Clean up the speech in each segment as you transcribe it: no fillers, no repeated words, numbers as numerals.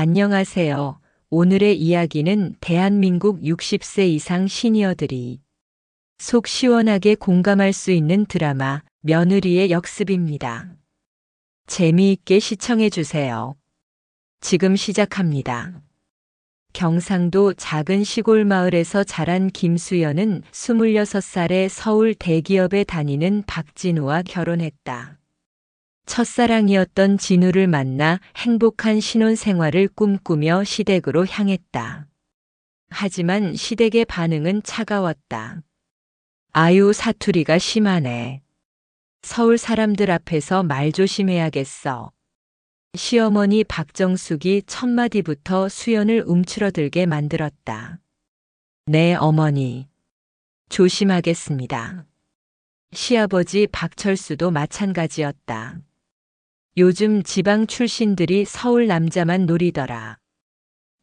안녕하세요. 오늘의 이야기는 대한민국 60세 이상 시니어들이 속 시원하게 공감할 수 있는 드라마 며느리의 역습입니다. 재미있게 시청해 주세요. 지금 시작합니다. 경상도 작은 시골 마을에서 자란 김수연은 26살에 서울 대기업에 다니는 박진우와 결혼했다. 첫사랑이었던 진우를 만나 행복한 신혼생활을 꿈꾸며 시댁으로 향했다. 하지만 시댁의 반응은 차가웠다. 아유, 사투리가 심하네. 서울 사람들 앞에서 말 조심해야겠어. 시어머니 박정숙이 첫마디부터 수연을 움츠러들게 만들었다. 네, 어머니. 조심하겠습니다. 시아버지 박철수도 마찬가지였다. 요즘 지방 출신들이 서울 남자만 노리더라.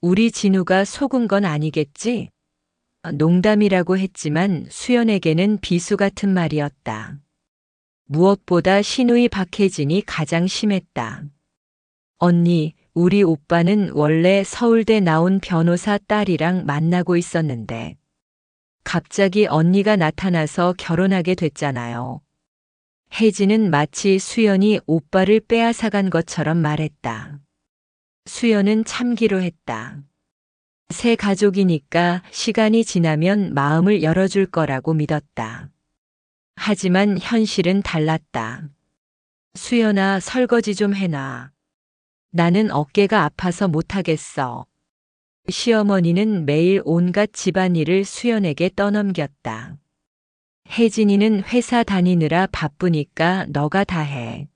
우리 진우가 속은 건 아니겠지? 농담이라고 했지만 수연에게는 비수 같은 말이었다. 무엇보다 시누이 박혜진이 가장 심했다. 언니, 우리 오빠는 원래 서울대 나온 변호사 딸이랑 만나고 있었는데 갑자기 언니가 나타나서 결혼하게 됐잖아요. 혜진은 마치 수연이 오빠를 빼앗아간 것처럼 말했다. 수연은 참기로 했다. 새 가족이니까 시간이 지나면 마음을 열어줄 거라고 믿었다. 하지만 현실은 달랐다. 수연아, 설거지 좀 해놔. 나는 어깨가 아파서 못하겠어. 시어머니는 매일 온갖 집안일을 수연에게 떠넘겼다. 혜진이는 회사 다니느라 바쁘니까 너가 다 해.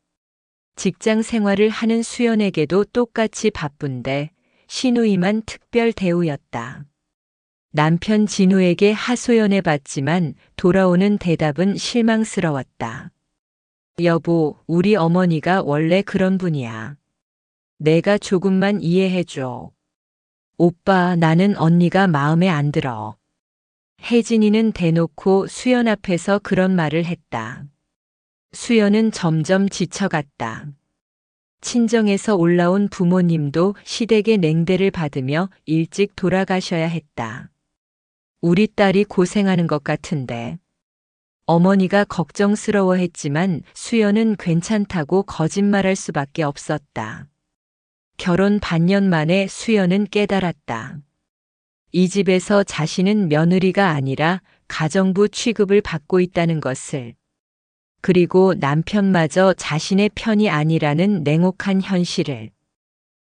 직장 생활을 하는 수연에게도 똑같이 바쁜데 시누이만 특별 대우였다. 남편 진우에게 하소연해봤지만 돌아오는 대답은 실망스러웠다. 여보, 우리 어머니가 원래 그런 분이야. 내가 조금만 이해해줘. 오빠, 나는 언니가 마음에 안 들어. 혜진이는 대놓고 수연 앞에서 그런 말을 했다. 수연은 점점 지쳐갔다. 친정에서 올라온 부모님도 시댁의 냉대를 받으며 일찍 돌아가셔야 했다. 우리 딸이 고생하는 것 같은데. 어머니가 걱정스러워했지만 수연은 괜찮다고 거짓말할 수밖에 없었다. 결혼 반년 만에 수연은 깨달았다. 이 집에서 자신은 며느리가 아니라 가정부 취급을 받고 있다는 것을, 그리고 남편마저 자신의 편이 아니라는 냉혹한 현실을.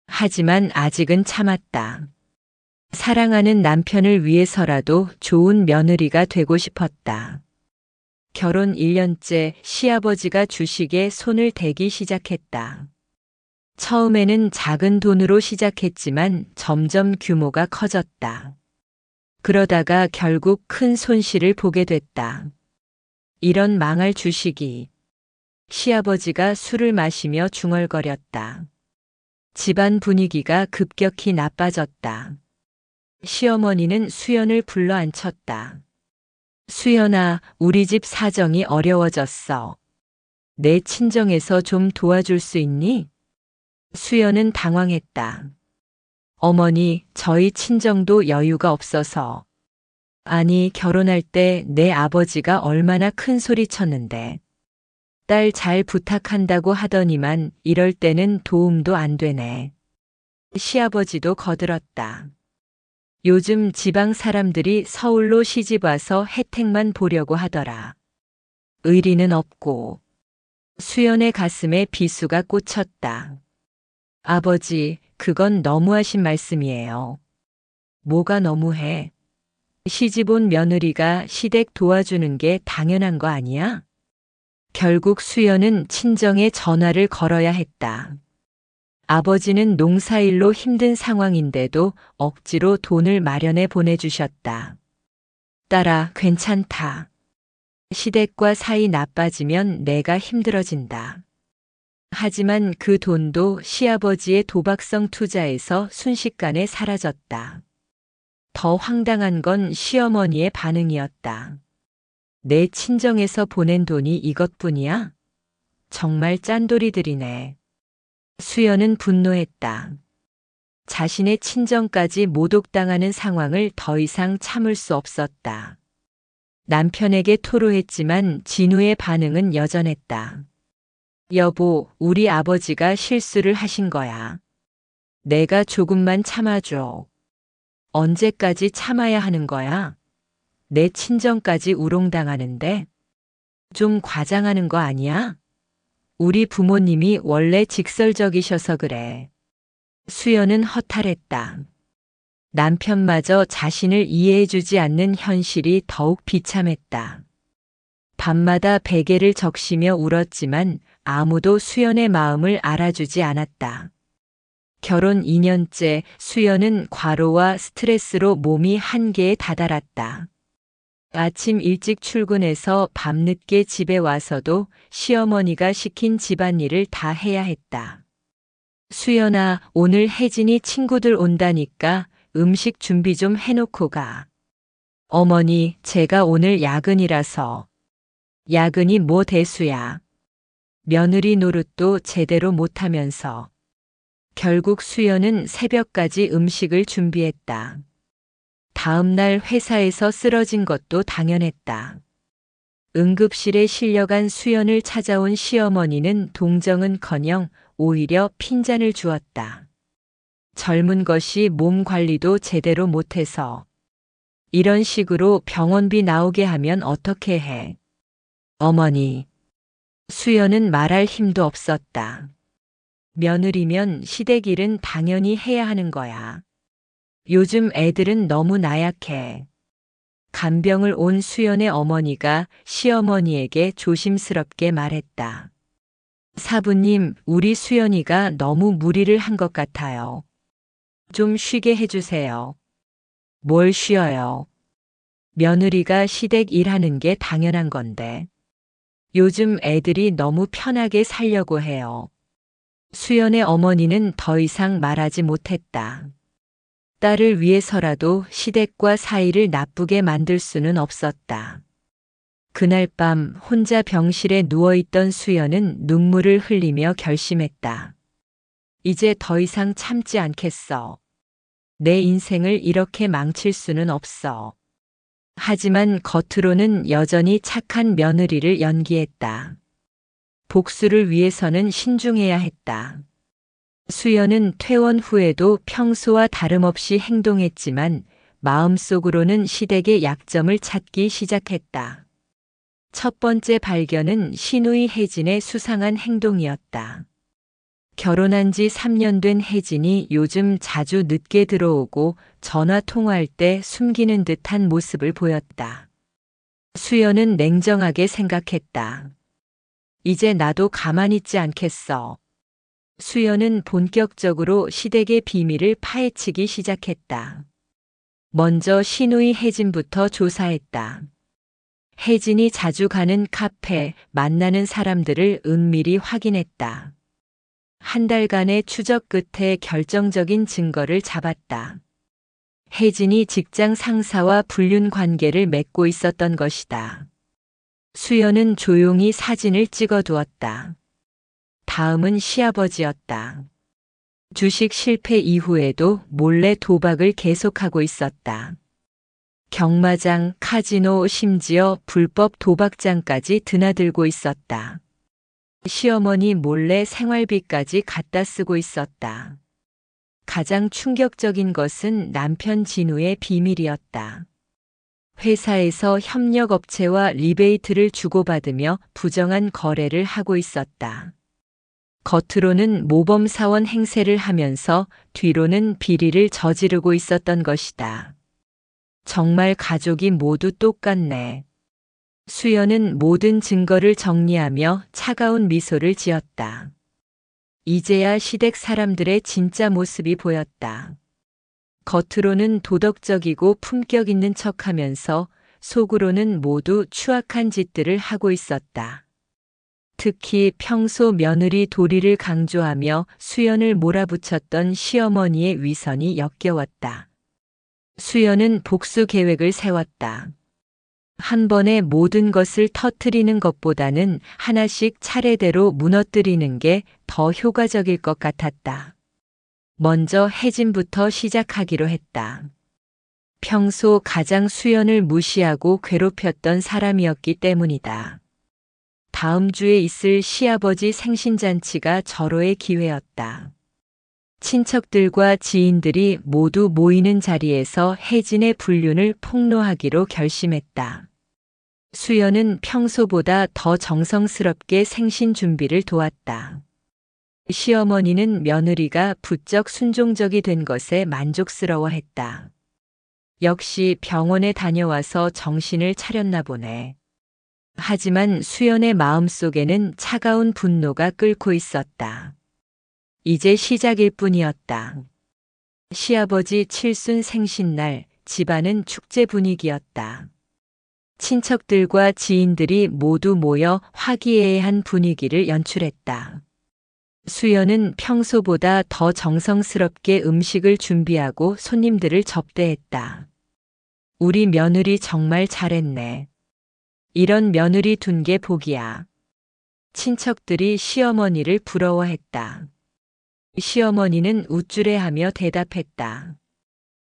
하지만 아직은 참았다. 사랑하는 남편을 위해서라도 좋은 며느리가 되고 싶었다. 결혼 1년째 시아버지가 주식에 손을 대기 시작했다. 처음에는 작은 돈으로 시작했지만 점점 규모가 커졌다. 그러다가 결국 큰 손실을 보게 됐다. 이런 망할 주식이. 시아버지가 술을 마시며 중얼거렸다. 집안 분위기가 급격히 나빠졌다. 시어머니는 수연을 불러 앉혔다. 수연아, 우리 집 사정이 어려워졌어. 내 친정에서 좀 도와줄 수 있니? 수연은 당황했다. 어머니, 저희 친정도 여유가 없어서. 아니, 결혼할 때 내 아버지가 얼마나 큰 소리 쳤는데. 딸 잘 부탁한다고 하더니만 이럴 때는 도움도 안 되네. 시아버지도 거들었다. 요즘 지방 사람들이 서울로 시집와서 혜택만 보려고 하더라. 의리는 없고. 수연의 가슴에 비수가 꽂혔다. 아버지, 그건 너무하신 말씀이에요. 뭐가 너무해? 시집 온 며느리가 시댁 도와주는 게 당연한 거 아니야? 결국 수연은 친정에 전화를 걸어야 했다. 아버지는 농사일로 힘든 상황인데도 억지로 돈을 마련해 보내주셨다. 딸아, 괜찮다. 시댁과 사이 나빠지면 내가 힘들어진다. 하지만 그 돈도 시아버지의 도박성 투자에서 순식간에 사라졌다. 더 황당한 건 시어머니의 반응이었다. 내 친정에서 보낸 돈이 이것뿐이야? 정말 짠돌이들이네. 수연은 분노했다. 자신의 친정까지 모독당하는 상황을 더 이상 참을 수 없었다. 남편에게 토로했지만 진우의 반응은 여전했다. 여보, 우리 아버지가 실수를 하신 거야. 내가 조금만 참아줘. 언제까지 참아야 하는 거야? 내 친정까지 우롱당하는데? 좀 과장하는 거 아니야? 우리 부모님이 원래 직설적이셔서 그래. 수연은 허탈했다. 남편마저 자신을 이해해주지 않는 현실이 더욱 비참했다. 밤마다 베개를 적시며 울었지만 아무도 수연의 마음을 알아주지 않았다. 결혼 2년째 수연은 과로와 스트레스로 몸이 한계에 다다랐다. 아침 일찍 출근해서 밤늦게 집에 와서도 시어머니가 시킨 집안일을 다 해야 했다. 수연아, 오늘 혜진이 친구들 온다니까 음식 준비 좀 해놓고 가. 어머니, 제가 오늘 야근이라서. 야근이 뭐 대수야. 며느리 노릇도 제대로 못하면서. 결국 수연은 새벽까지 음식을 준비했다. 다음 날 회사에서 쓰러진 것도 당연했다. 응급실에 실려간 수연을 찾아온 시어머니는 동정은커녕 오히려 핀잔을 주었다. 젊은 것이 몸 관리도 제대로 못해서 이런 식으로 병원비 나오게 하면 어떻게 해? 어머니. 수연은 말할 힘도 없었다. 며느리면 시댁 일은 당연히 해야 하는 거야. 요즘 애들은 너무 나약해. 간병을 온 수연의 어머니가 시어머니에게 조심스럽게 말했다. 사부님, 우리 수연이가 너무 무리를 한 것 같아요. 좀 쉬게 해주세요. 뭘 쉬어요? 며느리가 시댁 일하는 게 당연한 건데. 요즘 애들이 너무 편하게 살려고 해요. 수연의 어머니는 더 이상 말하지 못했다. 딸을 위해서라도 시댁과 사이를 나쁘게 만들 수는 없었다. 그날 밤 혼자 병실에 누워있던 수연은 눈물을 흘리며 결심했다. 이제 더 이상 참지 않겠어. 내 인생을 이렇게 망칠 수는 없어. 하지만 겉으로는 여전히 착한 며느리를 연기했다. 복수를 위해서는 신중해야 했다. 수연은 퇴원 후에도 평소와 다름없이 행동했지만 마음속으로는 시댁의 약점을 찾기 시작했다. 첫 번째 발견은 시누이 혜진의 수상한 행동이었다. 결혼한 지 3년 된 혜진이 요즘 자주 늦게 들어오고 전화 통화할 때 숨기는 듯한 모습을 보였다. 수연은 냉정하게 생각했다. 이제 나도 가만히 있지 않겠어. 수연은 본격적으로 시댁의 비밀을 파헤치기 시작했다. 먼저 시누이 혜진부터 조사했다. 혜진이 자주 가는 카페, 만나는 사람들을 은밀히 확인했다. 한 달간의 추적 끝에 결정적인 증거를 잡았다. 혜진이 직장 상사와 불륜 관계를 맺고 있었던 것이다. 수연은 조용히 사진을 찍어두었다. 다음은 시아버지였다. 주식 실패 이후에도 몰래 도박을 계속하고 있었다. 경마장, 카지노, 심지어 불법 도박장까지 드나들고 있었다. 시어머니 몰래 생활비까지 갖다 쓰고 있었다. 가장 충격적인 것은 남편 진우의 비밀이었다. 회사에서 협력업체와 리베이트를 주고받으며 부정한 거래를 하고 있었다. 겉으로는 모범사원 행세를 하면서 뒤로는 비리를 저지르고 있었던 것이다. 정말 가족이 모두 똑같네. 수연은 모든 증거를 정리하며 차가운 미소를 지었다. 이제야 시댁 사람들의 진짜 모습이 보였다. 겉으로는 도덕적이고 품격 있는 척하면서 속으로는 모두 추악한 짓들을 하고 있었다. 특히 평소 며느리 도리를 강조하며 수연을 몰아붙였던 시어머니의 위선이 역겨웠다. 수연은 복수 계획을 세웠다. 한 번에 모든 것을 터뜨리는 것보다는 하나씩 차례대로 무너뜨리는 게 더 효과적일 것 같았다. 먼저 혜진부터 시작하기로 했다. 평소 가장 수연을 무시하고 괴롭혔던 사람이었기 때문이다. 다음 주에 있을 시아버지 생신잔치가 절호의 기회였다. 친척들과 지인들이 모두 모이는 자리에서 혜진의 불륜을 폭로하기로 결심했다. 수연은 평소보다 더 정성스럽게 생신 준비를 도왔다. 시어머니는 며느리가 부쩍 순종적이 된 것에 만족스러워했다. 역시 병원에 다녀와서 정신을 차렸나 보네. 하지만 수연의 마음속에는 차가운 분노가 끓고 있었다. 이제 시작일 뿐이었다. 시아버지 칠순 생신날 집안은 축제 분위기였다. 친척들과 지인들이 모두 모여 화기애애한 분위기를 연출했다. 수연은 평소보다 더 정성스럽게 음식을 준비하고 손님들을 접대했다. 우리 며느리 정말 잘했네. 이런 며느리 둔 게 복이야. 친척들이 시어머니를 부러워했다. 시어머니는 우쭐해하며 대답했다.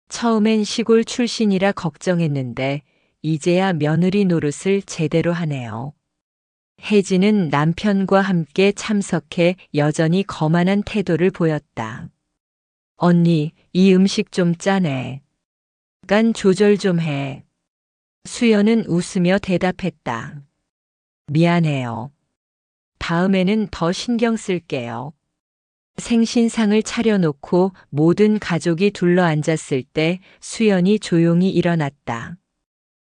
처음엔 시골 출신이라 걱정했는데 이제야 며느리 노릇을 제대로 하네요. 혜진은 남편과 함께 참석해 여전히 거만한 태도를 보였다. 언니, 이 음식 좀 짜네. 간 조절 좀 해. 수연은 웃으며 대답했다. 미안해요. 다음에는 더 신경 쓸게요. 생신상을 차려놓고 모든 가족이 둘러앉았을 때 수연이 조용히 일어났다.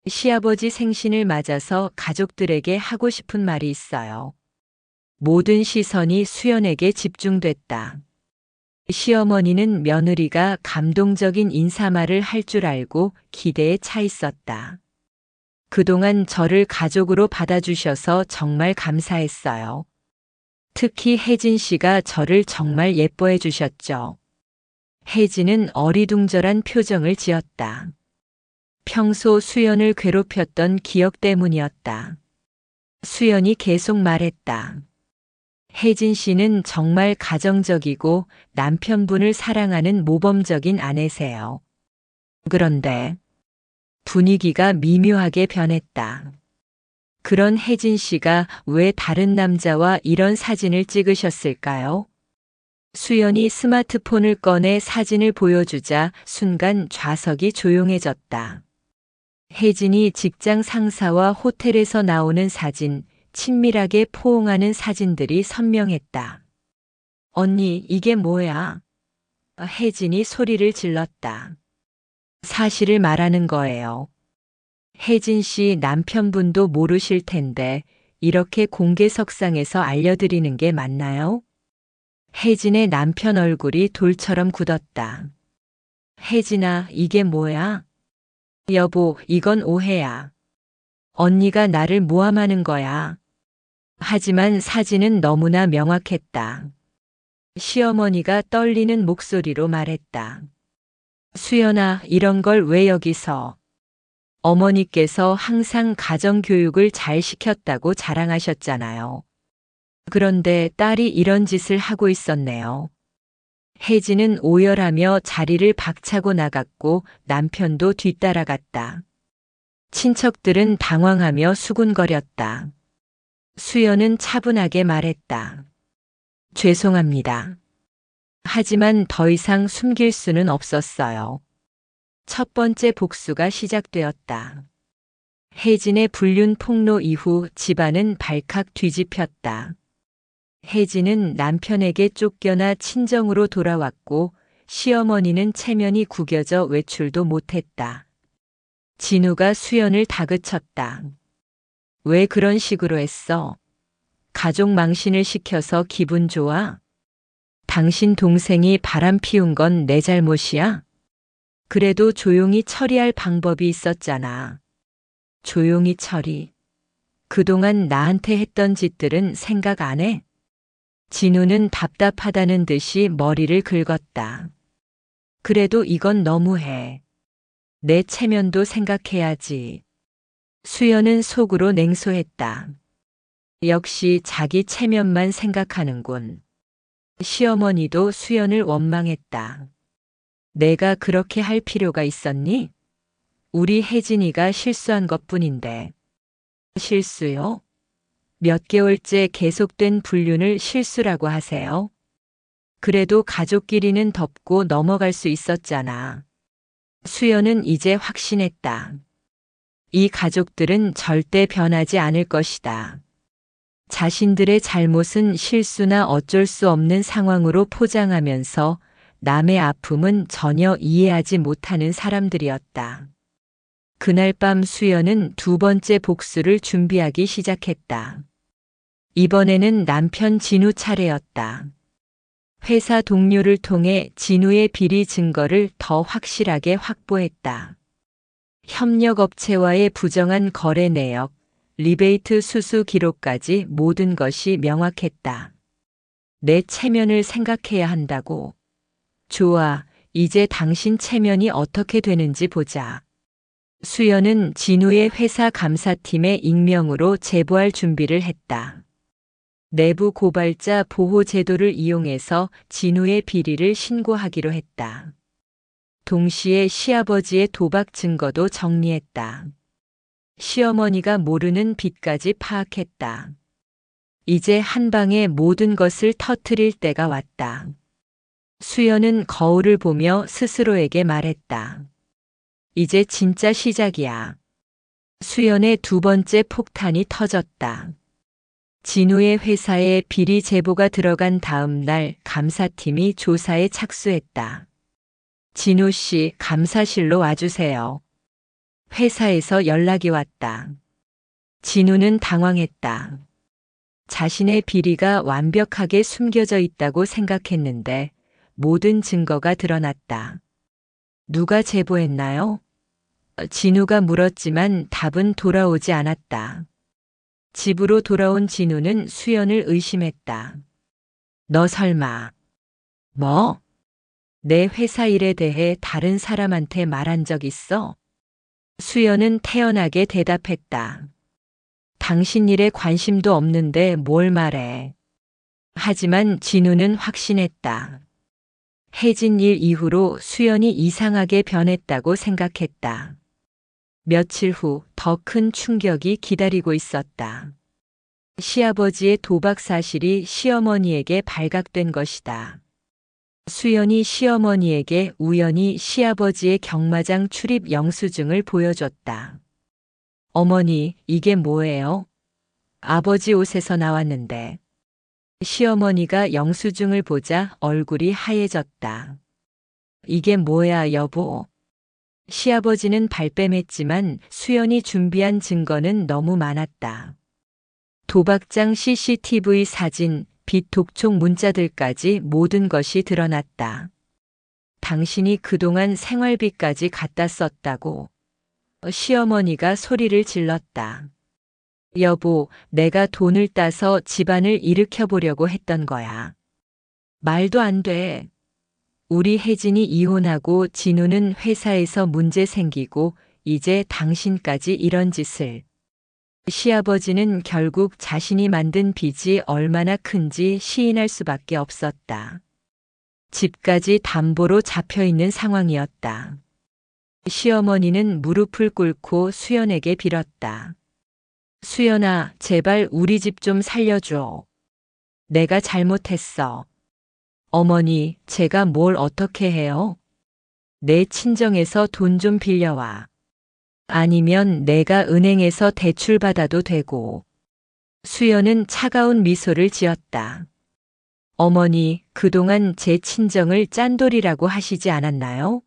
시아버지 생신을 맞아서 가족들에게 하고 싶은 말이 있어요. 모든 시선이 수연에게 집중됐다. 시어머니는 며느리가 감동적인 인사말을 할 줄 알고 기대에 차 있었다. 그동안 저를 가족으로 받아주셔서 정말 감사했어요. 특히 혜진 씨가 저를 정말 예뻐해 주셨죠. 혜진은 어리둥절한 표정을 지었다. 평소 수연을 괴롭혔던 기억 때문이었다. 수연이 계속 말했다. 혜진 씨는 정말 가정적이고 남편분을 사랑하는 모범적인 아내세요. 그런데 분위기가 미묘하게 변했다. 그런 혜진 씨가 왜 다른 남자와 이런 사진을 찍으셨을까요? 수연이 스마트폰을 꺼내 사진을 보여주자 순간 좌석이 조용해졌다. 혜진이 직장 상사와 호텔에서 나오는 사진, 친밀하게 포옹하는 사진들이 선명했다. 언니, 이게 뭐야? 혜진이 소리를 질렀다. 사실을 말하는 거예요. 혜진 씨 남편분도 모르실 텐데 이렇게 공개석상에서 알려드리는 게 맞나요? 혜진의 남편 얼굴이 돌처럼 굳었다. 혜진아, 이게 뭐야? 여보, 이건 오해야. 언니가 나를 모함하는 거야. 하지만 사진은 너무나 명확했다. 시어머니가 떨리는 목소리로 말했다. 수연아, 이런 걸 왜 여기서? 어머니께서 항상 가정교육을 잘 시켰다고 자랑하셨잖아요. 그런데 딸이 이런 짓을 하고 있었네요. 혜진은 오열하며 자리를 박차고 나갔고 남편도 뒤따라갔다. 친척들은 당황하며 수군거렸다. 수연은 차분하게 말했다. 죄송합니다. 하지만 더 이상 숨길 수는 없었어요. 첫 번째 복수가 시작되었다. 혜진의 불륜 폭로 이후 집안은 발칵 뒤집혔다. 혜진은 남편에게 쫓겨나 친정으로 돌아왔고 시어머니는 체면이 구겨져 외출도 못했다. 진우가 수연을 다그쳤다. 왜 그런 식으로 했어? 가족 망신을 시켜서 기분 좋아? 당신 동생이 바람 피운 건 내 잘못이야? 그래도 조용히 처리할 방법이 있었잖아. 조용히 처리. 그동안 나한테 했던 짓들은 생각 안 해? 진우는 답답하다는 듯이 머리를 긁었다. 그래도 이건 너무해. 내 체면도 생각해야지. 수연은 속으로 냉소했다. 역시 자기 체면만 생각하는군. 시어머니도 수연을 원망했다. 내가 그렇게 할 필요가 있었니? 우리 혜진이가 실수한 것뿐인데. 실수요? 몇 개월째 계속된 불륜을 실수라고 하세요? 그래도 가족끼리는 덮고 넘어갈 수 있었잖아. 수연은 이제 확신했다. 이 가족들은 절대 변하지 않을 것이다. 자신들의 잘못은 실수나 어쩔 수 없는 상황으로 포장하면서 남의 아픔은 전혀 이해하지 못하는 사람들이었다. 그날 밤 수연은 두 번째 복수를 준비하기 시작했다. 이번에는 남편 진우 차례였다. 회사 동료를 통해 진우의 비리 증거를 더 확실하게 확보했다. 협력업체와의 부정한 거래 내역, 리베이트 수수 기록까지 모든 것이 명확했다. 내 체면을 생각해야 한다고. 좋아, 이제 당신 체면이 어떻게 되는지 보자. 수연은 진우의 회사 감사팀에 익명으로 제보할 준비를 했다. 내부 고발자 보호 제도를 이용해서 진우의 비리를 신고하기로 했다. 동시에 시아버지의 도박 증거도 정리했다. 시어머니가 모르는 빚까지 파악했다. 이제 한 방에 모든 것을 터뜨릴 때가 왔다. 수연은 거울을 보며 스스로에게 말했다. 이제 진짜 시작이야. 수연의 두 번째 폭탄이 터졌다. 진우의 회사에 비리 제보가 들어간 다음 날 감사팀이 조사에 착수했다. 진우 씨, 감사실로 와주세요. 회사에서 연락이 왔다. 진우는 당황했다. 자신의 비리가 완벽하게 숨겨져 있다고 생각했는데 모든 증거가 드러났다. 누가 제보했나요? 진우가 물었지만 답은 돌아오지 않았다. 집으로 돌아온 진우는 수연을 의심했다. 너 설마. 뭐? 내 회사 일에 대해 다른 사람한테 말한 적 있어? 수연은 태연하게 대답했다. 당신 일에 관심도 없는데 뭘 말해. 하지만 진우는 확신했다. 혜진 일 이후로 수연이 이상하게 변했다고 생각했다. 며칠 후 더 큰 충격이 기다리고 있었다. 시아버지의 도박 사실이 시어머니에게 발각된 것이다. 수연이 시어머니에게 우연히 시아버지의 경마장 출입 영수증을 보여줬다. 어머니, 이게 뭐예요? 아버지 옷에서 나왔는데. 시어머니가 영수증을 보자 얼굴이 하얘졌다. 이게 뭐야, 여보? 시아버지는 발뺌했지만 수연이 준비한 증거는 너무 많았다. 도박장 CCTV 사진, 빚 독촉 문자들까지 모든 것이 드러났다. 당신이 그동안 생활비까지 갖다 썼다고. 시어머니가 소리를 질렀다. 여보, 내가 돈을 따서 집안을 일으켜보려고 했던 거야. 말도 안 돼. 우리 혜진이 이혼하고 진우는 회사에서 문제 생기고 이제 당신까지 이런 짓을. 시아버지는 결국 자신이 만든 빚이 얼마나 큰지 시인할 수밖에 없었다. 집까지 담보로 잡혀있는 상황이었다. 시어머니는 무릎을 꿇고 수연에게 빌었다. 수연아, 제발 우리 집 좀 살려줘. 내가 잘못했어. 어머니, 제가 뭘 어떻게 해요? 내 친정에서 돈 좀 빌려와. 아니면 내가 은행에서 대출 받아도 되고. 수연은 차가운 미소를 지었다. 어머니, 그동안 제 친정을 짠돌이라고 하시지 않았나요?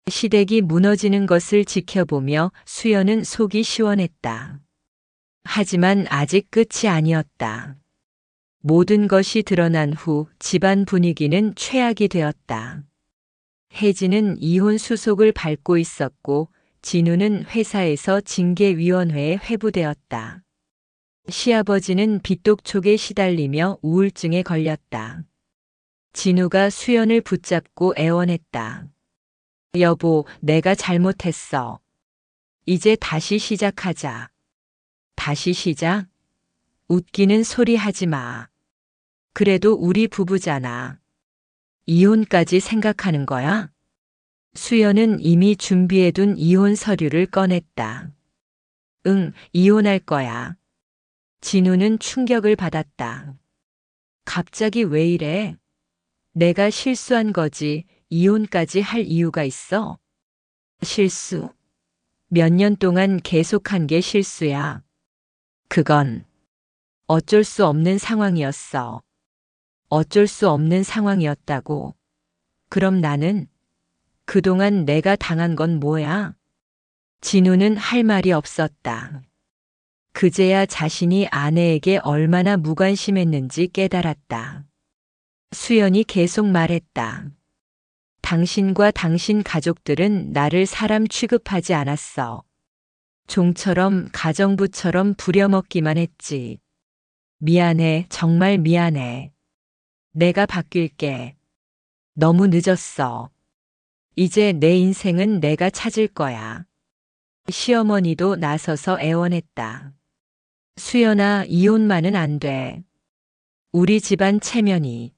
시댁이 무너지는 것을 지켜보며 수연은 속이 시원했다. 하지만 아직 끝이 아니었다. 모든 것이 드러난 후 집안 분위기는 최악이 되었다. 혜진은 이혼 수속을 밟고 있었고 진우는 회사에서 징계위원회에 회부되었다. 시아버지는 빚독촉에 시달리며 우울증에 걸렸다. 진우가 수연을 붙잡고 애원했다. 여보, 내가 잘못했어. 이제 다시 시작하자. 다시 시작? 웃기는 소리 하지 마. 그래도 우리 부부잖아. 이혼까지 생각하는 거야? 수연은 이미 준비해둔 이혼 서류를 꺼냈다. 응, 이혼할 거야. 진우는 충격을 받았다. 갑자기 왜 이래? 내가 실수한 거지. 이혼까지 할 이유가 있어? 실수. 몇 년 동안 계속한 게 실수야. 그건 어쩔 수 없는 상황이었어. 어쩔 수 없는 상황이었다고. 그럼 나는 그동안 내가 당한 건 뭐야? 진우는 할 말이 없었다. 그제야 자신이 아내에게 얼마나 무관심했는지 깨달았다. 수연이 계속 말했다. 당신과 당신 가족들은 나를 사람 취급하지 않았어. 종처럼 가정부처럼 부려먹기만 했지. 미안해, 정말 미안해. 내가 바뀔게. 너무 늦었어. 이제 내 인생은 내가 찾을 거야. 시어머니도 나서서 애원했다. 수연아, 이혼만은 안 돼. 우리 집안 체면이.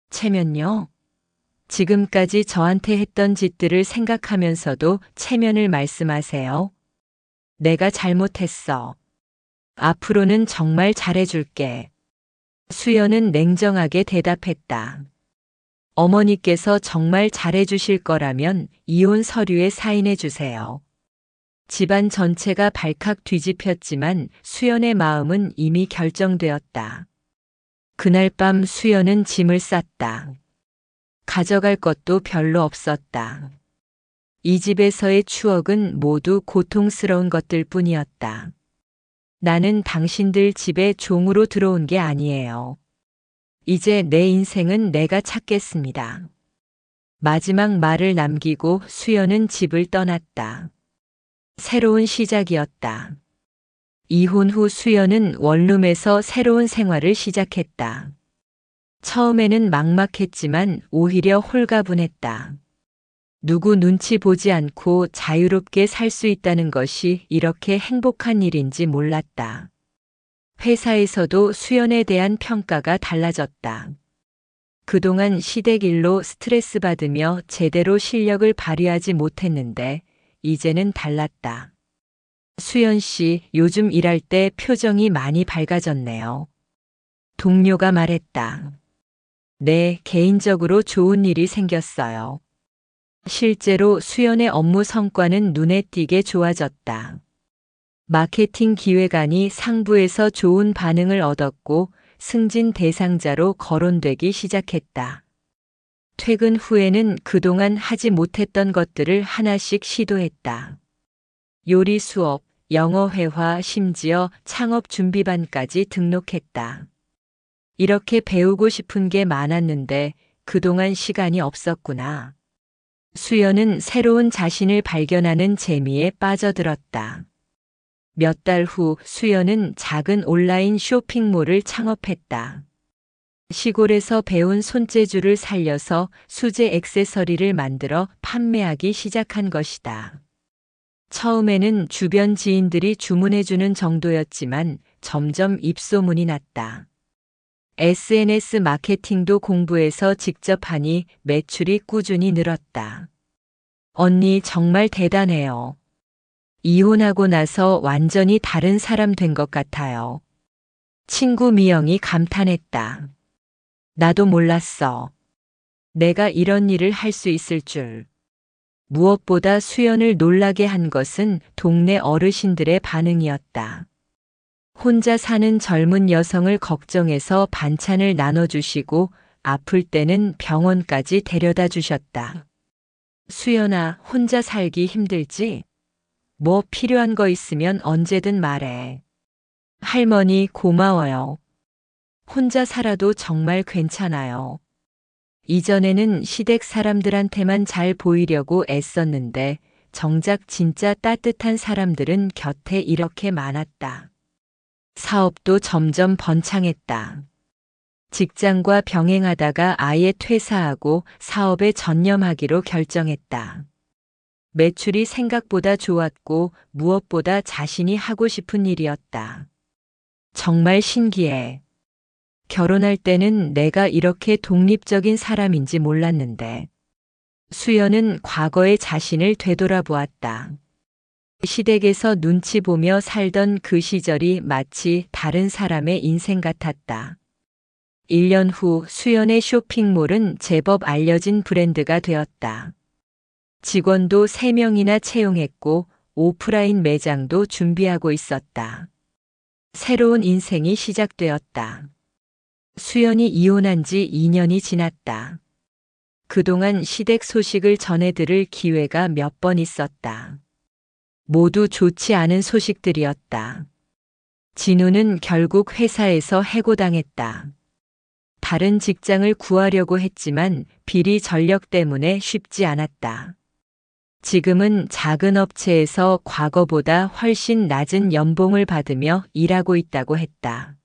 체면요? 지금까지 저한테 했던 짓들을 생각하면서도 체면을 말씀하세요. 내가 잘못했어. 앞으로는 정말 잘해줄게. 수연은 냉정하게 대답했다. 어머니께서 정말 잘해주실 거라면 이혼 서류에 사인해 주세요. 집안 전체가 발칵 뒤집혔지만 수연의 마음은 이미 결정되었다. 그날 밤 수연은 짐을 쌌다. 가져갈 것도 별로 없었다. 이 집에서의 추억은 모두 고통스러운 것들 뿐이었다. 나는 당신들 집에 종으로 들어온 게 아니에요. 이제 내 인생은 내가 찾겠습니다. 마지막 말을 남기고 수연은 집을 떠났다. 새로운 시작이었다. 이혼 후 수연은 원룸에서 새로운 생활을 시작했다. 처음에는 막막했지만 오히려 홀가분했다. 누구 눈치 보지 않고 자유롭게 살 수 있다는 것이 이렇게 행복한 일인지 몰랐다. 회사에서도 수연에 대한 평가가 달라졌다. 그동안 시댁 일로 스트레스 받으며 제대로 실력을 발휘하지 못했는데 이제는 달랐다. 수연 씨, 요즘 일할 때 표정이 많이 밝아졌네요. 동료가 말했다. 네, 개인적으로 좋은 일이 생겼어요. 실제로 수연의 업무 성과는 눈에 띄게 좋아졌다. 마케팅 기획안이 상부에서 좋은 반응을 얻었고 승진 대상자로 거론되기 시작했다. 퇴근 후에는 그동안 하지 못했던 것들을 하나씩 시도했다. 요리 수업, 영어 회화, 심지어 창업 준비반까지 등록했다. 이렇게 배우고 싶은 게 많았는데 그동안 시간이 없었구나. 수연은 새로운 자신을 발견하는 재미에 빠져들었다. 몇 달 후 수연은 작은 온라인 쇼핑몰을 창업했다. 시골에서 배운 손재주를 살려서 수제 액세서리를 만들어 판매하기 시작한 것이다. 처음에는 주변 지인들이 주문해주는 정도였지만 점점 입소문이 났다. SNS 마케팅도 공부해서 직접 하니 매출이 꾸준히 늘었다. 언니 정말 대단해요. 이혼하고 나서 완전히 다른 사람 된 것 같아요. 친구 미영이 감탄했다. 나도 몰랐어. 내가 이런 일을 할 수 있을 줄. 무엇보다 수연을 놀라게 한 것은 동네 어르신들의 반응이었다. 혼자 사는 젊은 여성을 걱정해서 반찬을 나눠주시고 아플 때는 병원까지 데려다 주셨다. 수연아, 혼자 살기 힘들지? 뭐 필요한 거 있으면 언제든 말해. 할머니 고마워요. 혼자 살아도 정말 괜찮아요. 이전에는 시댁 사람들한테만 잘 보이려고 애썼는데 정작 진짜 따뜻한 사람들은 곁에 이렇게 많았다. 사업도 점점 번창했다. 직장과 병행하다가 아예 퇴사하고 사업에 전념하기로 결정했다. 매출이 생각보다 좋았고 무엇보다 자신이 하고 싶은 일이었다. 정말 신기해. 결혼할 때는 내가 이렇게 독립적인 사람인지 몰랐는데. 수연은 과거의 자신을 되돌아보았다. 시댁에서 눈치 보며 살던 그 시절이 마치 다른 사람의 인생 같았다. 1년 후 수연의 쇼핑몰은 제법 알려진 브랜드가 되었다. 직원도 3명이나 채용했고 오프라인 매장도 준비하고 있었다. 새로운 인생이 시작되었다. 수연이 이혼한 지 2년이 지났다. 그동안 시댁 소식을 전해들을 기회가 몇 번 있었다. 모두 좋지 않은 소식들이었다. 진우는 결국 회사에서 해고당했다. 다른 직장을 구하려고 했지만 비리 전력 때문에 쉽지 않았다. 지금은 작은 업체에서 과거보다 훨씬 낮은 연봉을 받으며 일하고 있다고 했다.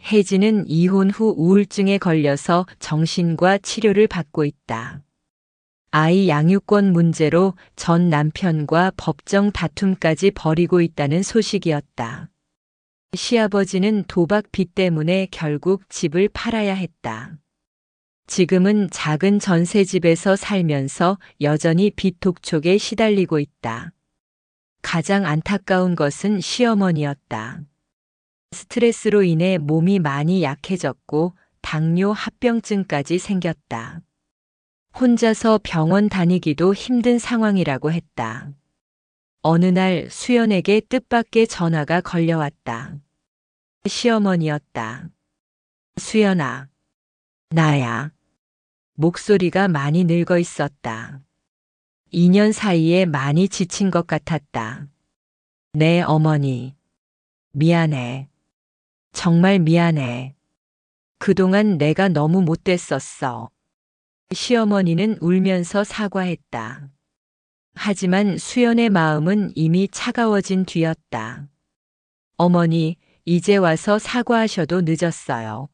혜진은 이혼 후 우울증에 걸려서 정신과 치료를 받고 있다. 아이 양육권 문제로 전 남편과 법정 다툼까지 벌이고 있다는 소식이었다. 시아버지는 도박 빚 때문에 결국 집을 팔아야 했다. 지금은 작은 전셋집에서 살면서 여전히 빚 독촉에 시달리고 있다. 가장 안타까운 것은 시어머니였다. 스트레스로 인해 몸이 많이 약해졌고 당뇨 합병증까지 생겼다. 혼자서 병원 다니기도 힘든 상황이라고 했다. 어느 날 수연에게 뜻밖의 전화가 걸려왔다. 시어머니였다. 수연아, 나야. 목소리가 많이 늙어 있었다. 2년 사이에 많이 지친 것 같았다. 네, 어머니. 미안해. 정말 미안해. 그동안 내가 너무 못됐었어. 시어머니는 울면서 사과했다. 하지만 수연의 마음은 이미 차가워진 뒤였다. 어머니, 이제 와서 사과하셔도 늦었어요.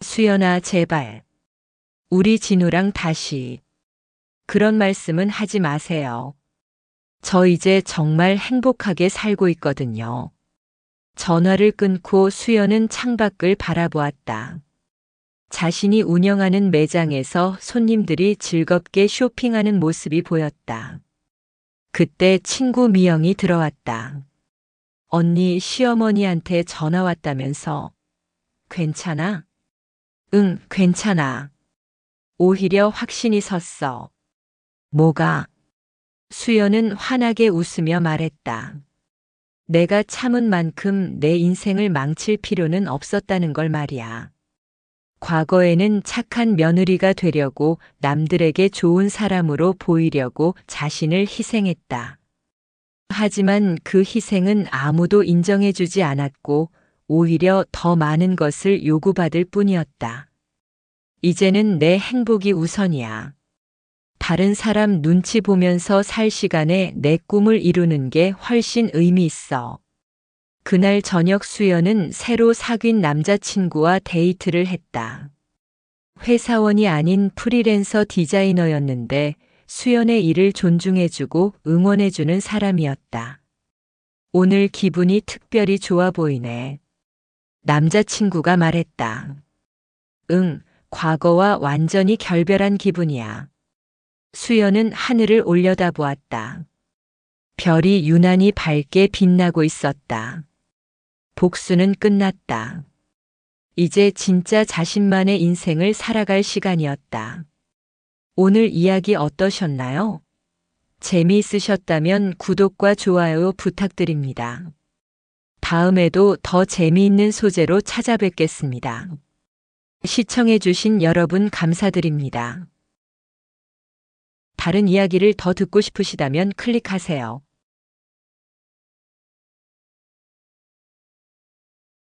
수연아, 제발. 우리 진우랑 다시. 그런 말씀은 하지 마세요. 저 이제 정말 행복하게 살고 있거든요. 전화를 끊고 수연은 창밖을 바라보았다. 자신이 운영하는 매장에서 손님들이 즐겁게 쇼핑하는 모습이 보였다. 그때 친구 미영이 들어왔다. 언니, 시어머니한테 전화 왔다면서. 괜찮아? 응, 괜찮아. 오히려 확신이 섰어. 뭐가? 수연은 환하게 웃으며 말했다. 내가 참은 만큼 내 인생을 망칠 필요는 없었다는 걸 말이야. 과거에는 착한 며느리가 되려고 남들에게 좋은 사람으로 보이려고 자신을 희생했다. 하지만 그 희생은 아무도 인정해주지 않았고 오히려 더 많은 것을 요구받을 뿐이었다. 이제는 내 행복이 우선이야. 다른 사람 눈치 보면서 살 시간에 내 꿈을 이루는 게 훨씬 의미 있어. 그날 저녁 수연은 새로 사귄 남자친구와 데이트를 했다. 회사원이 아닌 프리랜서 디자이너였는데 수연의 일을 존중해주고 응원해주는 사람이었다. 오늘 기분이 특별히 좋아 보이네. 남자친구가 말했다. 응, 과거와 완전히 결별한 기분이야. 수연은 하늘을 올려다보았다. 별이 유난히 밝게 빛나고 있었다. 복수는 끝났다. 이제 진짜 자신만의 인생을 살아갈 시간이었다. 오늘 이야기 어떠셨나요? 재미있으셨다면 구독과 좋아요 부탁드립니다. 다음에도 더 재미있는 소재로 찾아뵙겠습니다. 시청해주신 여러분 감사드립니다. 다른 이야기를 더 듣고 싶으시다면 클릭하세요.